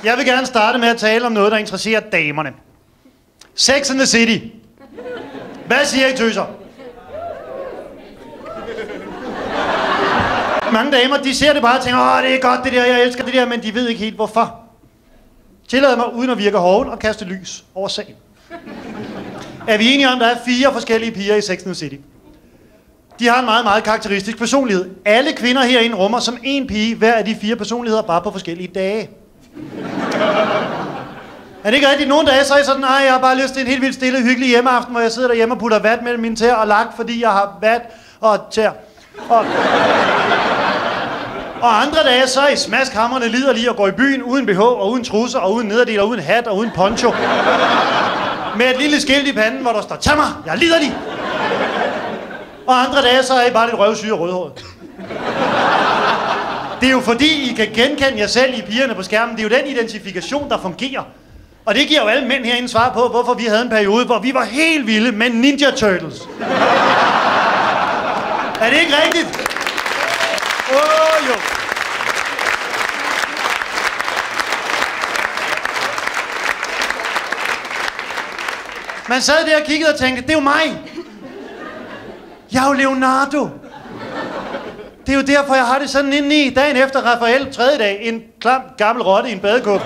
Jeg vil gerne starte med at tale om noget, der interesserer damerne. Sex and the City. Hvad siger I, tøser? Mange damer, de ser det bare og tænker, det er godt det der, jeg elsker det der, men de ved ikke helt hvorfor. Tillad mig, uden at virke hoven, og kaste lys over sagen. Er vi enige om, at der er 4 forskellige piger i Sex and the City? De har en meget, meget karakteristisk personlighed. Alle kvinder herinde rummer som en pige hver af de 4 personligheder, bare på forskellige dage. Er det ikke rigtigt? Nogle dage så er jeg sådan, jeg har bare lyst til en helt vildt stille, hyggelig hjemmeaften, hvor jeg sidder derhjemme og putter vat mellem mine tæer og lak, fordi jeg har vat og tæer. Og andre dage så er I smaskhamrende liderlige og går i byen uden BH og uden trusser og uden nederdel og uden hat og uden poncho. Med et lille skilt i panden, hvor der står, tag mig, jeg er liderlig. Og andre dage så er I bare lidt røvsyge og rødhåret. Det er jo fordi, I kan genkende jer selv i pigerne på skærmen. Det er jo den identifikation, der fungerer. Og det giver jo alle mænd herinde svar på, hvorfor vi havde en periode, hvor vi var helt vilde med Ninja Turtles. Er det ikke rigtigt? Jo. Man sad der og kiggede og tænkte, det er jo mig. Jeg er jo Leonardo. Det er jo derfor, jeg har det sådan indeni. Dagen efter Raphael, 3. dag, en klam gammel rotte i en badekåbe.